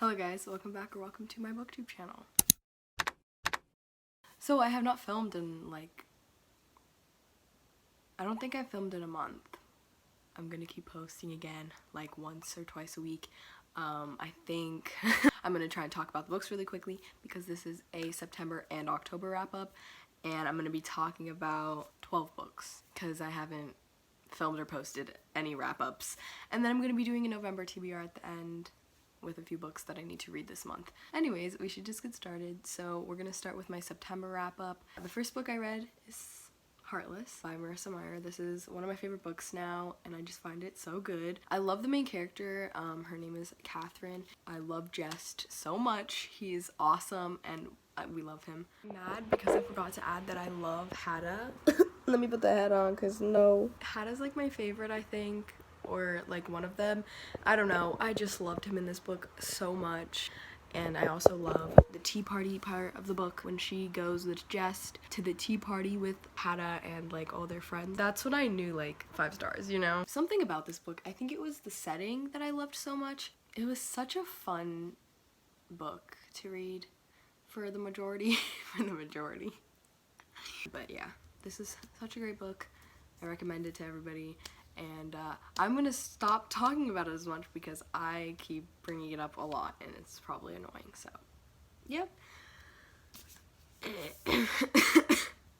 Hello guys, welcome back or welcome to my booktube channel. So I have not filmed in I don't think I filmed in a month. I'm gonna keep posting again like once or twice a week. I think I'm gonna try and talk about the books really quickly because this is a September and October wrap up, and I'm gonna be talking about 12 books because I haven't filmed or posted any wrap ups, and then I'm gonna be doing a November TBR at the end with a few books that I need to read this month. Anyways, we should just get started. So we're gonna start with my September wrap up. The first book I read is Heartless by Marissa Meyer. This is one of my favorite books now, and I just find it so good. I love the main character. Her name is Catherine. I love Jest so much. He's awesome, and we love him. I'm mad because I forgot to add that I love Hada. Let me put the hat on, because no. Hada's like my favorite, I think, or like one of them. I don't know. I just loved him in this book so much. And I also love the tea party part of the book when she goes with Jest to the tea party with Hada and like all their friends. That's when I knew like 5 stars, you know? Something about this book, I think it was the setting that I loved so much. It was such a fun book to read for the majority. But yeah, this is such a great book. I recommend it to everybody. And I'm gonna stop talking about it as much because I keep bringing it up a lot and it's probably annoying, so yep.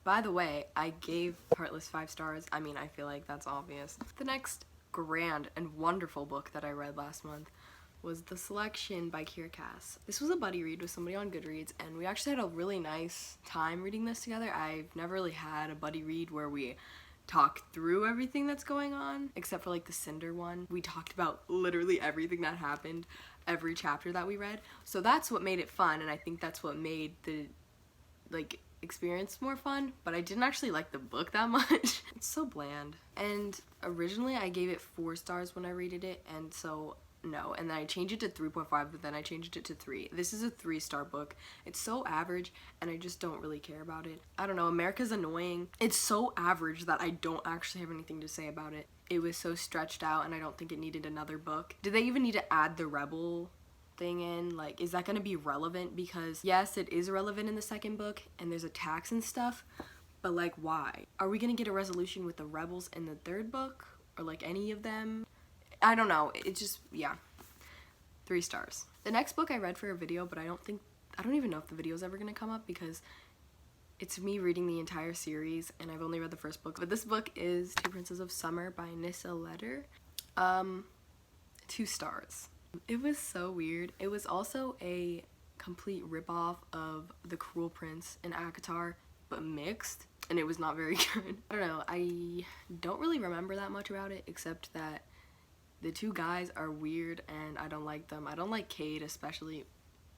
By the way, I gave Heartless 5 stars. I mean, I feel like that's obvious. The next grand and wonderful book that I read last month was The Selection by Kira Cass. This was a buddy read with somebody on Goodreads, and we actually had a really nice time reading this together. I've never really had a buddy read where we talk through everything that's going on, except for like the Cinder one. We talked about literally everything that happened, every chapter that we read. So that's what made it fun, and I think that's what made the like experience more fun, but I didn't actually like the book that much. It's so bland. And originally I gave it 4 stars when I rated it, and so no, and then I changed it to 3.5, but then I changed it to 3. This is a 3-star book. It's so average, and I just don't really care about it. I don't know, America's annoying. It's so average that I don't actually have anything to say about it. It was so stretched out, and I don't think it needed another book. Did they even need to add the rebel thing in? Like, is that gonna be relevant? Because yes, it is relevant in the second book, and there's attacks and stuff, but like, why? Are we gonna get a resolution with the rebels in the 3rd book? Or like any of them? I don't know, it just, yeah, 3 stars. The next book I read for a video, but I don't even know if the video's ever gonna come up because it's me reading the entire series and I've only read the first book. But this book is Two Princes of Summer by Nissa Letter. 2 stars. It was so weird. It was also a complete ripoff of The Cruel Prince and Akatar, but mixed, and it was not very good. I don't know, I don't really remember that much about it, except that the 2 guys are weird and I don't like them. I don't like Cade especially.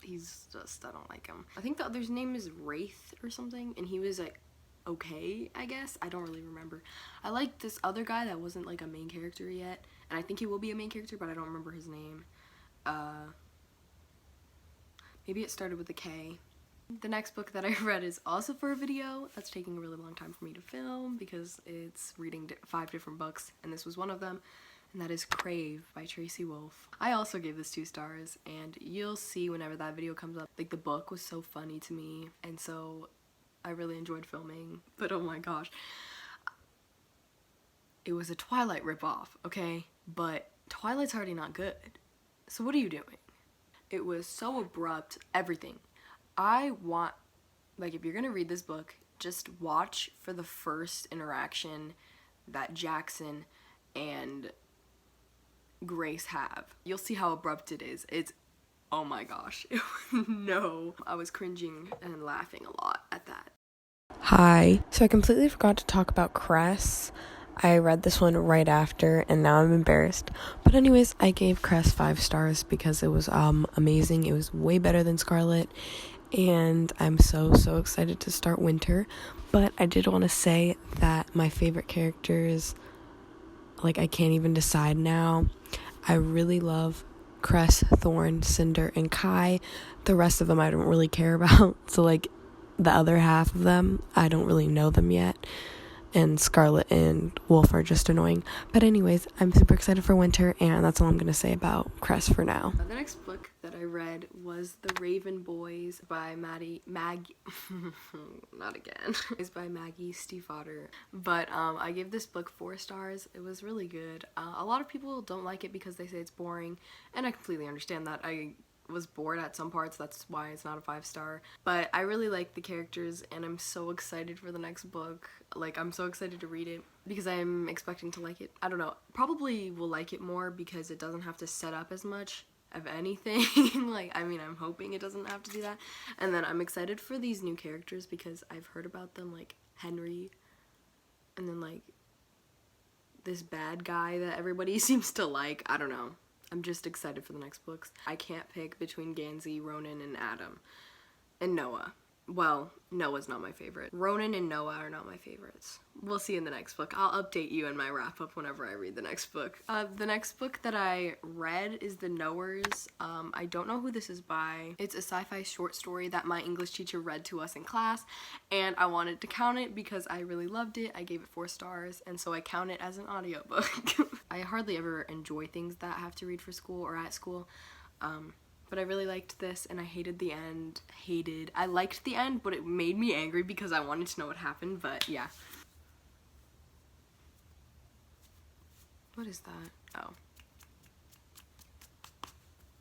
He's just, I don't like him. I think the other's name is Wraith or something, and he was like okay, I guess. I don't really remember. I like this other guy that wasn't like a main character yet, and I think he will be a main character, but I don't remember his name. Maybe it started with a K. The next book that I read is also for a video. That's taking a really long time for me to film because it's reading 5 different books, and this was one of them. And that is Crave by Tracy Wolf. I also gave this 2 stars, and you'll see whenever that video comes up. Like, the book was so funny to me, and so I really enjoyed filming. But oh my gosh. It was a Twilight ripoff, okay? But Twilight's already not good. So what are you doing? It was so abrupt, everything. I want, like, if you're gonna read this book, just watch for the first interaction that Jackson and Grace have. You'll see how abrupt it is. It's, oh my gosh. No. I was cringing and laughing a lot at that. Hi. So I completely forgot to talk about Cress. I read this one right after and now I'm embarrassed. But anyways, I gave Cress 5 stars because it was amazing. It was way better than Scarlet. And I'm so excited to start winter. But I did want to say that my favorite characters, like, I can't even decide now. I really love Cress, Thorn, Cinder, and Kai. The rest of them I don't really care about. So, like, the other half of them, I don't really know them yet. And Scarlet and Wolf are just annoying. But anyways, I'm super excited for winter, and that's all I'm going to say about Cress for now. The next book that I read was The Raven Boys by Maggie not again. It's by Maggie Stiefvater. But I gave this book 4 stars. It was really good. A lot of people don't like it because they say it's boring, and I completely understand that. I was bored at some parts, that's why it's not a 5-star. But I really like the characters, and I'm so excited for the next book. Like, I'm so excited to read it because I'm expecting to like it. I don't know, probably will like it more because it doesn't have to set up as much of anything. Like, I mean, I'm hoping it doesn't have to do that. And then I'm excited for these new characters because I've heard about them, like Henry, and then like this bad guy that everybody seems to like. I don't know. I'm just excited for the next books. I can't pick between Gansey, Ronan, and Adam. And Noah. Well, Noah's not my favorite. Ronan and Noah are not my favorites. We'll see in the next book. I'll update you in my wrap-up whenever I read the next book. The next book that I read is The Knowers. I don't know who this is by. It's a sci-fi short story that my English teacher read to us in class, and I wanted to count it because I really loved it. I gave it 4 stars, and so I count it as an audiobook. I hardly ever enjoy things that I have to read for school or at school. But I really liked this, and I hated the end. I liked the end, but it made me angry because I wanted to know what happened, but yeah. What is that? Oh.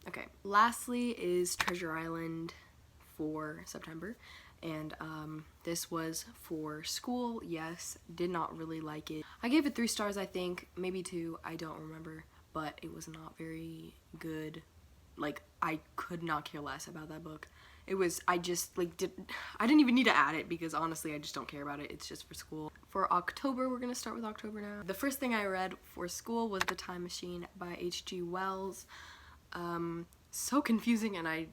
Okay. Lastly is Treasure Island for September, and this was for school. Yes, did not really like it. I gave it 3 stars, I think, maybe 2, I don't remember, but it was not very good. Like, I could not care less about that book. It was, I just, like, I didn't even need to add it because, honestly, I just don't care about it. It's just for school. For October, we're gonna start with October now. The first thing I read for school was The Time Machine by H.G. Wells. So confusing, and I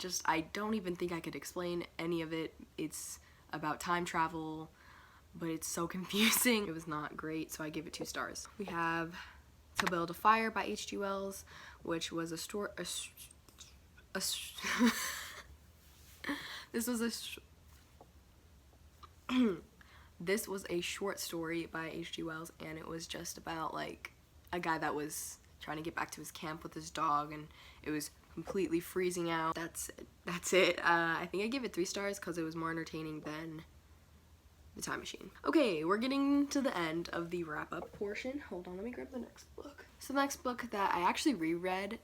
don't even think I could explain any of it. It's about time travel, but it's so confusing. It was not great, so I give it 2 stars. We have To Build a Fire by H.G. Wells, which was this was a short story by H.G. Wells, and it was just about like a guy that was trying to get back to his camp with his dog, and it was completely freezing out. That's it. I think I gave it 3 stars because it was more entertaining than The Time Machine. Okay, we're getting to the end of the wrap-up portion. Hold on, let me grab the next book. So the next book that I actually reread,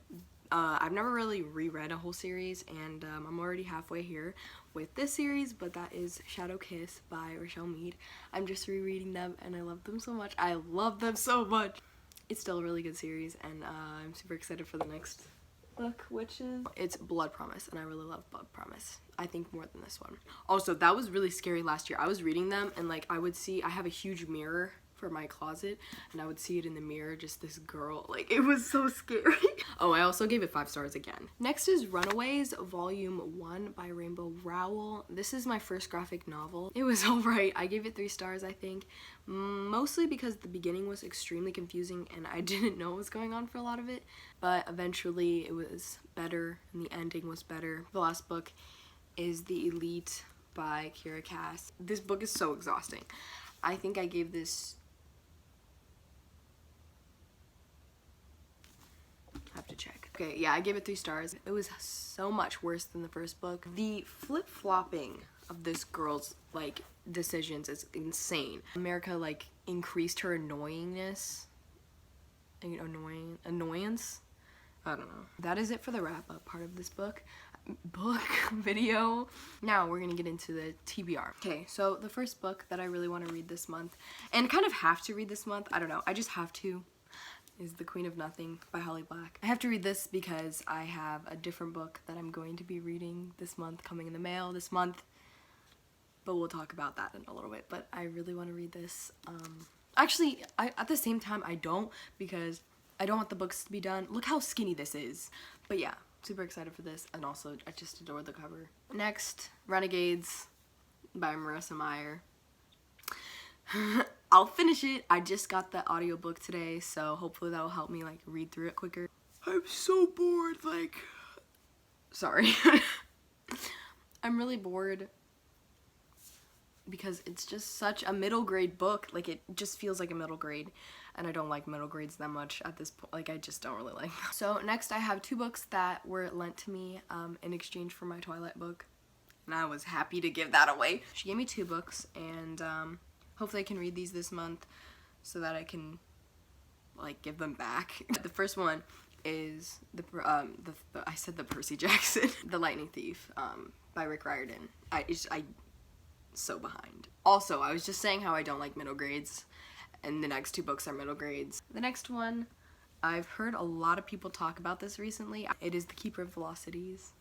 I've never really reread a whole series, and I'm already halfway here with this series, but that is Shadow Kiss by Rochelle Mead. I'm just rereading them, and I love them so much. I love them so much. It's still a really good series, and I'm super excited for the next book, which is, it's Blood Promise, and I really love Blood Promise. I think more than this one. Also, that was really scary last year. I was reading them, and like I have a huge mirror for my closet, and I would see it in the mirror, just this girl, like it was so scary. Oh, I also gave it 5 stars again. Next is Runaways Volume 1 by Rainbow Rowell. This is my first graphic novel. It was alright. I gave it 3 stars, I think, mostly because the beginning was extremely confusing and I didn't know what was going on for a lot of it, but eventually it was better and the ending was better. The last book is The Elite by Kira Cass. This book is so exhausting. I think I gave this, have to check. Okay, yeah, I gave it 3 stars. It was so much worse than the first book. The flip-flopping of this girl's, like, decisions is insane. America, like, increased her annoyance. I don't know. That is it for the wrap-up part of this book video. Now we're gonna get into the TBR. Okay, so the first book that I really want to read this month, and kind of have to read this month, I don't know, I just have to, is The Queen of Nothing by Holly Black. I have to read this because I have a different book that I'm going to be reading this month coming in the mail this month, but we'll talk about that in a little bit. But I really want to read this. Actually, at the same time I don't, because I don't want the books to be done. Look how skinny this is. But yeah, super excited for this, and also I just adore the cover. Next, Renegades by Marissa Meyer. I'll finish it. I just got the audiobook today, so hopefully that will help me like read through it quicker. I'm so bored, like, sorry. I'm really bored because it's just such a middle grade book. Like, it just feels like a middle grade. and I don't like middle grades that much at this point. Like, I just don't really like them. So next I have 2 books that were lent to me in exchange for my Twilight book, and I was happy to give that away. She gave me 2 books, and hopefully I can read these this month so that I can like give them back. The first one is I said the Percy Jackson, The Lightning Thief, by Rick Riordan. I so behind. Also, I was just saying how I don't like middle grades, and the next 2 books are middle grades. The next one, I've heard a lot of people talk about this recently. It is The Keeper of Velocities.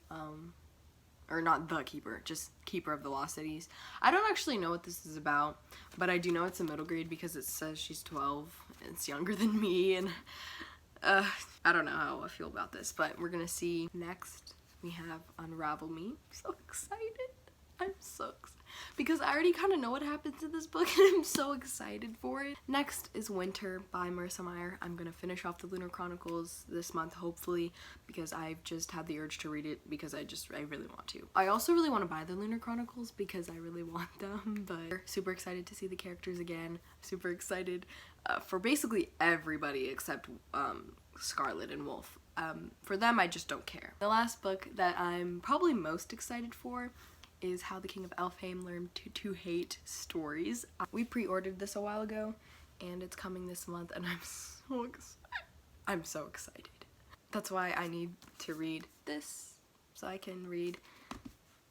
Or not The Keeper, just Keeper of Velocities. I don't actually know what this is about, but I do know it's a middle grade because it says she's 12. It's younger than me, and I don't know how I feel about this, but we're gonna see. Next, we have Unravel Me. I'm so excited. I'm so excited. Because I already kind of know what happens in this book, and I'm so excited for it. Next is Winter by Marissa Meyer. I'm gonna finish off the Lunar Chronicles this month, hopefully, because I've just had the urge to read it because I really want to. I also really want to buy the Lunar Chronicles because I really want them, but super excited to see the characters again. Super excited for basically everybody except Scarlet and Wolf. For them, I just don't care. The last book that I'm probably most excited for is How the King of Elfheim Learned to Hate Stories. We pre-ordered this a while ago, and it's coming this month, and I'm so excited. I'm so excited. That's why I need to read this, so I can read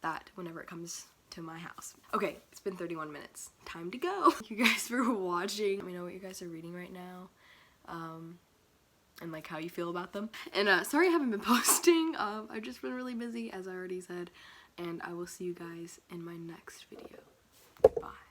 that whenever it comes to my house. Okay, it's been 31 minutes. Time to go. Thank you guys for watching. Let me know what you guys are reading right now, and like how you feel about them. And sorry I haven't been posting. I've just been really busy, as I already said. And I will see you guys in my next video. Bye.